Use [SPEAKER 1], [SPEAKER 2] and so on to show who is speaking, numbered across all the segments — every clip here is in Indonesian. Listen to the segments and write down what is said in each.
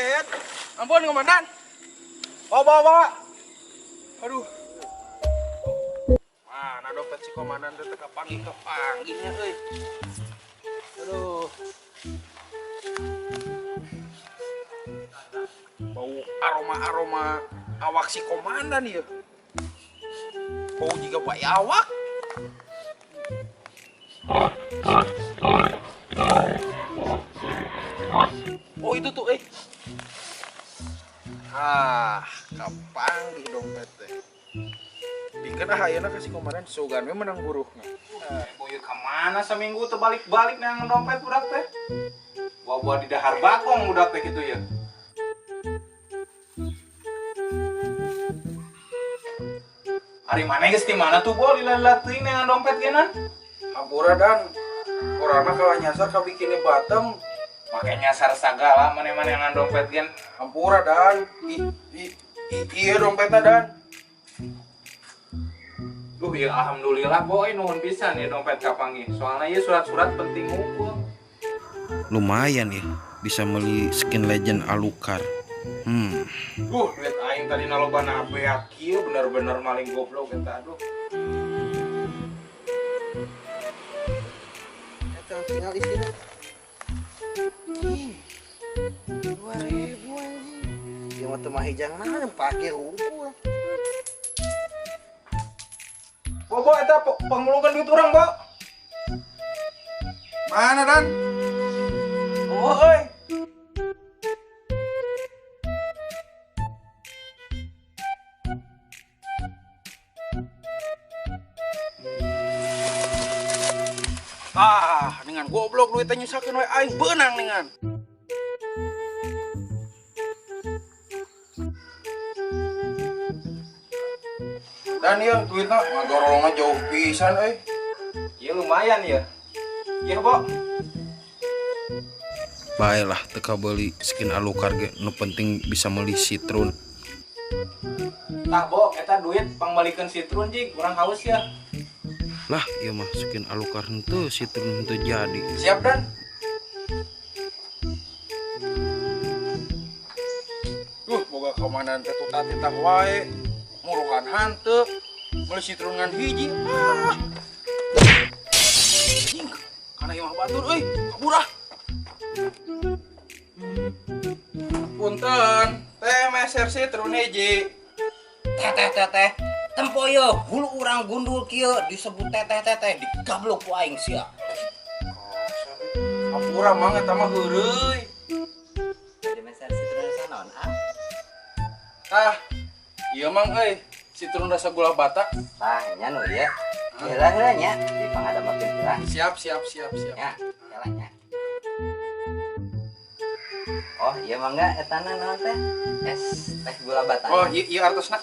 [SPEAKER 1] Pet. Ampun komandan. Bawa. Aduh. Mana dompet si komandan teh kepanggihnya euy. Aduh. Bau aroma awak si komandan ya. Bau juga bayi awak. Oh itu tuh kapanggih dompet teh. Bikin ayeuna kasih komandan sugan we menang buruhna.
[SPEAKER 2] Boyo kemana seminggu tuh balik-balik nang dompet budak teh? Bawa di dahar bakong budak teh gitu ya. Hari mana geus di mana tuh bol lilat teuing nang dompet genan?
[SPEAKER 1] Hampura dan orangna kalah nyasar ka bikini Batem.
[SPEAKER 2] Make nyasar sagala mana-mana yang dompet gen.
[SPEAKER 1] Hampura dan iya dompetna dan.
[SPEAKER 2] Duh ya alhamdulillah boy nuhun pisan ya dompet kapanggih. Soalnya ya surat-surat penting ngumpul.
[SPEAKER 3] Lumayan ya bisa beli skin legend Alucard.
[SPEAKER 2] Duit aing tadi nalobana beak kieu bener-bener maling goblok eta aduh.
[SPEAKER 1] Eta tinggal isinya. 2.000 anjing. Dia mah teu mah hijang nah pake unggul.
[SPEAKER 2] Bobo eta pangulungkeun duit urang, Bo.
[SPEAKER 1] Mana dan?
[SPEAKER 2] Oh, euy.
[SPEAKER 1] Dengan goblok duit teh nyusakeun we aing beunang dengan. Dan ieu duitna ngagorolongna jauh pisan euy.
[SPEAKER 2] Ya lumayan ya. Ya, Bo.
[SPEAKER 3] Baiklah teka beli skin Alucard ge nu penting bisa meuli Citron.
[SPEAKER 2] Tah, Bo, eta duit pangbalikeun Citron jig, urang haus ya.
[SPEAKER 3] Lah ieu mah skin Alucard henteu Citron henteu jadi.
[SPEAKER 1] Siap dan. Boga komandan teh tuh tatitah wae. Muruhan hanteu. Meuli Citron ngan hiji. Anjing. Kana ieu mah batur euy, kabur ah. Punten, teh meser Citron hiji.
[SPEAKER 4] Teh tempoyo hulu urang gundul kieu disebut teh digablok ku aing sia.
[SPEAKER 1] Kapura mah eta mah heureuy.
[SPEAKER 4] Jadi meser Citron sanon
[SPEAKER 1] Ieu mang euy, Citron rasa gula bata.
[SPEAKER 4] nya nu ya. Heula heula nya di pangadamakeun heula.
[SPEAKER 1] Siap.
[SPEAKER 4] Ya, heula nya. Oh, ieu mangga etana naon teh? Es teh gula bata.
[SPEAKER 1] Oh, ieu artosna.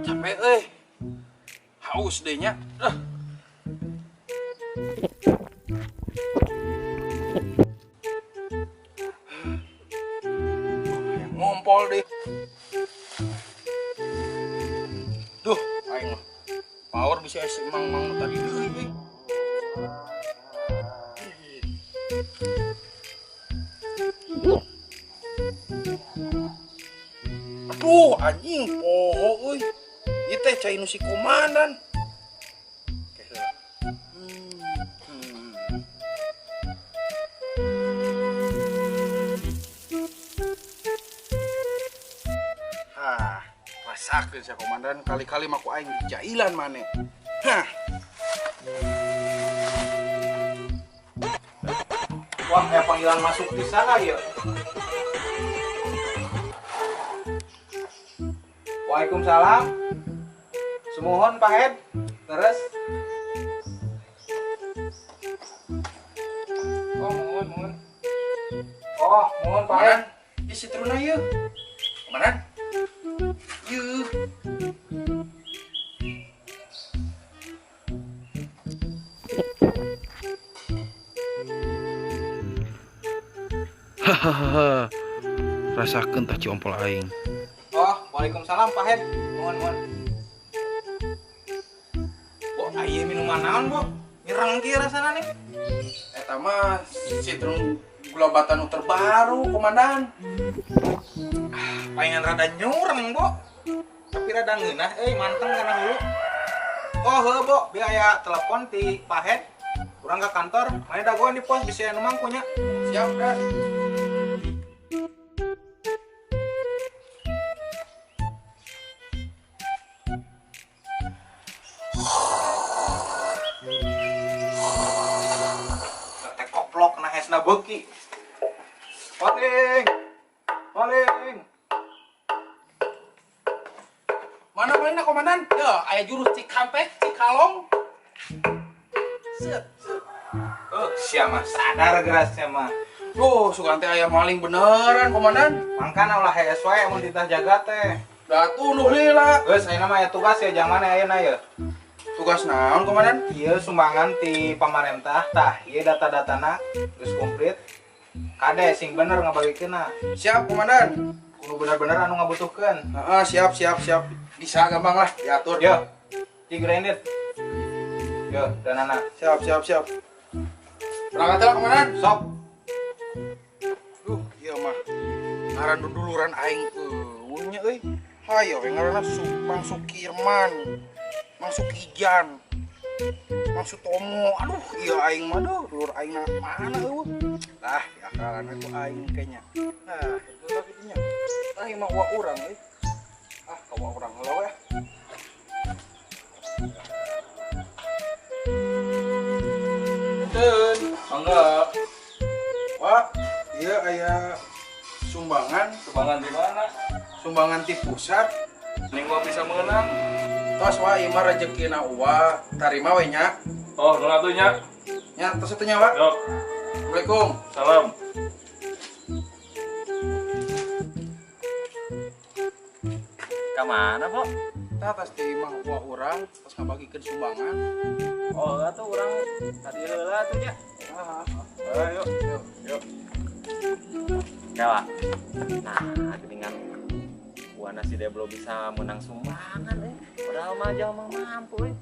[SPEAKER 1] Capek euy. Haus deh nya. Ngompol deh. Tuh, aing mah. Power bisa si mang tadi deui. Aduh, anjing poho euy. Ieu teh cai nu si komandan. Rasakeun sia komandan kali-kali mah ku aing jailan maneh.
[SPEAKER 2] Wah, kayak panggilan masuk di sana ya. Waalaikumsalam. Semohon Pak Ed. Terus. Oh, mohon. Oh, mohon Pak Ed.
[SPEAKER 1] Di Citron ayeuna. Komandan. Yeuh.
[SPEAKER 3] Hahaha. Rasakeun tah ciompol aing.
[SPEAKER 2] Oh, Waalaikumsalam Pak Head. Mohon. Bo, aya minuman naon, Bo? Nyerang kieu rasana nih.
[SPEAKER 1] Eta mah citrum gula bata nu terbaru, komandan.
[SPEAKER 2] Pengen rada nyurang, Bo. Tapi rada ngeunah manteng kana hulu. Oh, heuh, Bo, biaya telepon ti Pak Head. Urang ke kantor, mana dagoan di pos bisa nu mangkunya.
[SPEAKER 1] Siap, Dan.
[SPEAKER 2] Teh koplok na hesna beuki. Paling.
[SPEAKER 1] Mana paling komandan?
[SPEAKER 4] Ya, aya jurus Cikampek, Cikalong.
[SPEAKER 1] Set.
[SPEAKER 2] Sia mah sadar geras sia mah.
[SPEAKER 1] Duh, sugan teh aya maling beneran, komandan.
[SPEAKER 2] Mangkana ulah hees wae mun ditah jaga teh.
[SPEAKER 1] Datu nuh lila.
[SPEAKER 2] Geus ayeuna mah aya tugas ya jangan ayeuna ya.
[SPEAKER 1] Tugas naon, komandan?
[SPEAKER 2] Ieu sumbangan ti pamarentah tah ieu data-datana geus komplit. Kade sing bener ngabagikeunna.
[SPEAKER 1] Siap, komandan.
[SPEAKER 2] Kudu bener-bener anu ngabutuhkeun.
[SPEAKER 1] Heeh, siap. Bisa gampang lah diatur.
[SPEAKER 2] Yo. Ci grinded. Yo, danana.
[SPEAKER 1] Siap. Berangkat lah, komandan.
[SPEAKER 2] Sok.
[SPEAKER 1] Duh, iya mah. Ngaran duluran aing eueunya euy. Hayo we ngaranna Mang Sukirman, Mang Sukijan, Mang Sutomo. Aduh, iya aing mah duh, dulur aing mana eueuh. Lah, akalan aku aing kayaknya. Nah, itu lah gitunya. Aing mah wa urang euy. Ah, kawa urang heula we. Den, mangga. Wah, iya aya sumbangan
[SPEAKER 2] Sumbangan di mana?
[SPEAKER 1] sumbangan ti pusat.
[SPEAKER 2] Ning gua bisa mengenang.
[SPEAKER 1] Tos wa ieu mah rezekina uwa tarima we nya.
[SPEAKER 2] Oh, nu atunya.
[SPEAKER 1] Nya tos atuh nya wa.
[SPEAKER 2] Yo,
[SPEAKER 1] Assalamualaikum.
[SPEAKER 2] salam. Kamana, Po?
[SPEAKER 1] Tah tas ti imah uwa urang tos ngabagikeun sumbangan.
[SPEAKER 2] Oh, atuh urang tadi heula atuh nya. Ayo.
[SPEAKER 5] Jawa. Nah, dengan buana si Deblo bisa menang sumbangan Padahal mah mah mampu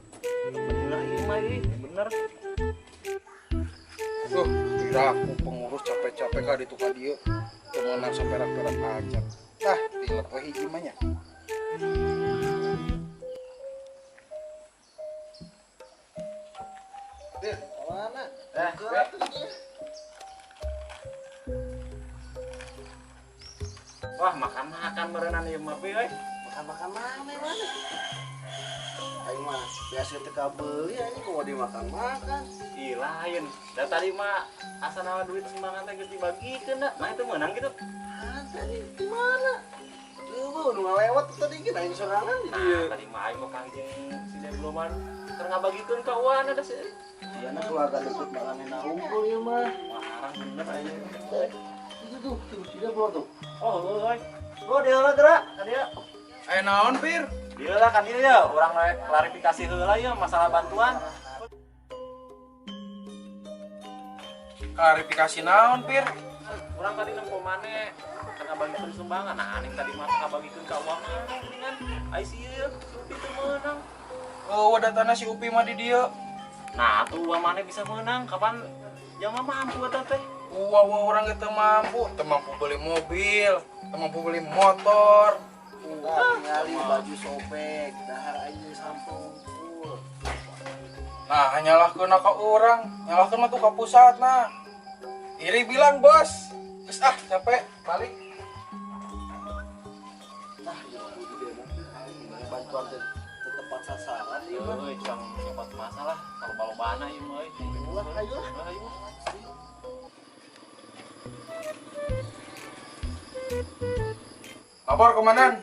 [SPEAKER 5] Bener ieu mah bener.
[SPEAKER 1] Duh, kira aku pengurus capek-capek ka ditu ka dieu. Teu meunang saperak-perak aja. Tah, tilep we hiji mah nya. Dir, mana?
[SPEAKER 5] Wah, makan-makan merenang ieu mah euy.
[SPEAKER 6] Makan mana? Aing mah biasa teu kabeli aing kok dimakan-makan.
[SPEAKER 5] Ih, lain. Da tadi mah asana duit sumbangan teh geus dibagikeun da. Nah itu menang gitu.
[SPEAKER 6] Tadi di mana? Lu nu ngalewat tadi kita aing sorangan di dieu.
[SPEAKER 5] Nah, tadi mah aing mah panggil si Deblo mah keur ngabagikeun ka uana da si.
[SPEAKER 6] Iana keluarga deket makannya hunkul ieu mah.
[SPEAKER 5] Marang bener aya.
[SPEAKER 6] Itu tuh, tidak belum tuh.
[SPEAKER 5] Oh, euy. Bro, dia lah gerak. Dia.
[SPEAKER 1] Aya naon, Pir?
[SPEAKER 5] Dia lah kan dia urang klarifikasi heula ya masalah bantuan.
[SPEAKER 1] Klarifikasi naon, Pir?
[SPEAKER 5] Urang tadi nempo maneh kan ngabagikeun sumbangan. Nah, aning tadi mah ngabagikeun ka uang dengan ICU itu menang.
[SPEAKER 1] Oh, datana si Upi mah di dieu.
[SPEAKER 5] Nah, tuh uang maneh bisa menang kapan jama mampu eta teh.
[SPEAKER 1] Wah, orang kita mampu beli mobil, mampu beli motor.
[SPEAKER 6] Ngali baju sobek, dahar aja sampung full.
[SPEAKER 1] Nah, nyalahkeun ka orang, nyalahkeun mah tuh ka pusat nah. Iri bilang, "Bos, geus capek, balik."
[SPEAKER 6] Nah, ya udah mah bantuan teh tepat sasaran ieu mah.
[SPEAKER 5] Euy, cang nyobat masalah kalau balobana ieu mah.
[SPEAKER 6] Ulah ayo.
[SPEAKER 5] Ayo.
[SPEAKER 1] Kabar komandan,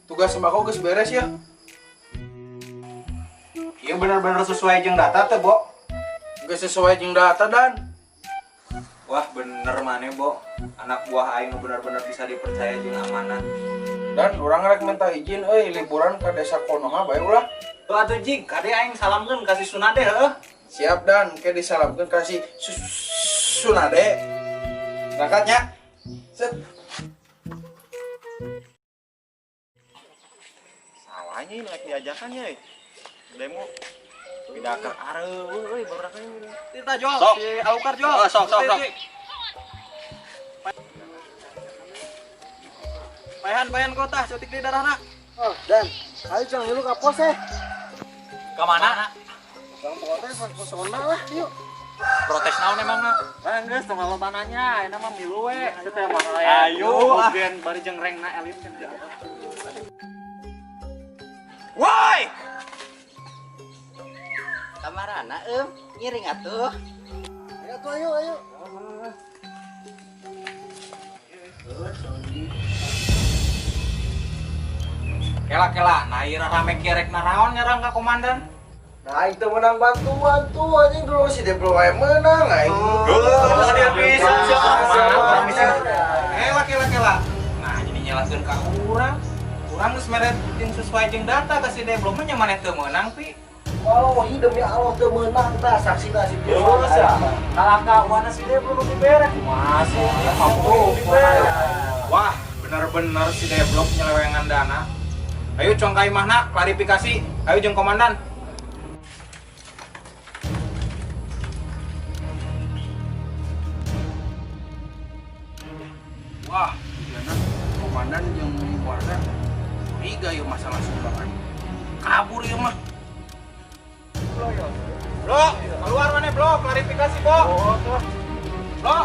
[SPEAKER 1] tugas sembako geus beres ya.
[SPEAKER 2] Ieu bener-bener sesuai jeung data teh, Bo.
[SPEAKER 1] Geus sesuai jeung data dan.
[SPEAKER 2] Wah, bener maneh, Bo. Anak buah aing bener-bener bisa dipercaya jeung amanah.
[SPEAKER 1] Dan urang rek minta izin liburan ke desa Konoha bae ulah.
[SPEAKER 2] Tuh atuh jing, kade aing salamkeun ka si Sunade heuh.
[SPEAKER 1] Siap dan ke disalamkeun ka si Sunade. Berangkat nya. Set.
[SPEAKER 5] ini lek diajakan ya. Demo pindah ke areuh euy barudak ini.
[SPEAKER 2] Tirta Jo,
[SPEAKER 6] Sok.
[SPEAKER 2] si Aukar Jo.
[SPEAKER 6] Oh, sok.
[SPEAKER 2] Payan kota, cutik di darahna.
[SPEAKER 6] Oh, Dan, ayo jangan dulu ke pos
[SPEAKER 2] Ke mana?
[SPEAKER 6] Bang protes pesona lah, yuk.
[SPEAKER 2] Protes naon emang na?
[SPEAKER 5] Geus tong lolotananya, enak mah milu we. Teu mah
[SPEAKER 2] Ayo, ah.
[SPEAKER 5] Gen bari jeung rengna elit kan.
[SPEAKER 2] Woi!
[SPEAKER 4] Kamarana ngiring atuh.
[SPEAKER 6] Ayo tuh, ayo.
[SPEAKER 2] Kela, nah ira rame kerek naraon nyerang ka komandan.
[SPEAKER 6] Nah, itu menang bantuan tuh, anjing dulu si Deblo wae menang, anjing.
[SPEAKER 2] Kela. Nah, jadi nyalakeun ka urang. Urang geus mere jeung sesuai jeung data ka si Deblo mah nya maneh teu meunang pi.
[SPEAKER 6] Oh, demi Allah teu menang tah saksina si Deblo.
[SPEAKER 5] Kalaka wana si Deblo nu dibere. Masuk ya mampu dibere.
[SPEAKER 2] Wah, bener-bener si Deblok nyelewengan dana. Ayo congkai mahna klarifikasi. Ayo jeung komandan.
[SPEAKER 1] Wah, jana komandan yang warga curiga ya masalah sumbangan. Kabur ya mah.
[SPEAKER 2] Bro, keluar mana bro? Klarifikasi bro. Bro.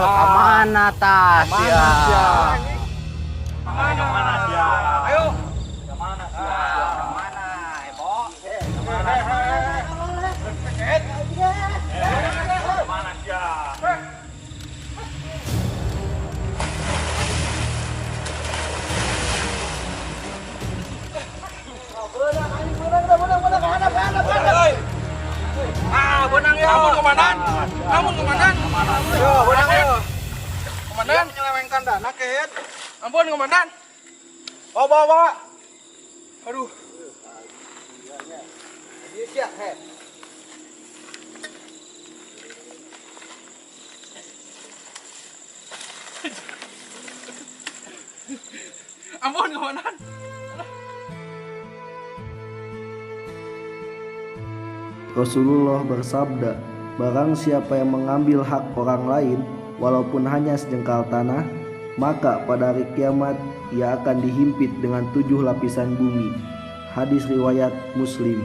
[SPEAKER 4] Kemana tas ya?
[SPEAKER 2] Ayo.
[SPEAKER 1] Benang ya. Namun komandan. Yo, benang ya. Komandan
[SPEAKER 2] Menyelewengkan dana kehet.
[SPEAKER 1] ampun komandan.
[SPEAKER 2] Bawa.
[SPEAKER 1] Aduh.
[SPEAKER 6] Iya, he.
[SPEAKER 1] Ampun komandan.
[SPEAKER 7] Rasulullah bersabda, barang siapa yang mengambil hak orang lain, walaupun hanya sejengkal tanah, maka pada hari kiamat ia akan dihimpit dengan 7 lapisan bumi. Hadis riwayat Muslim.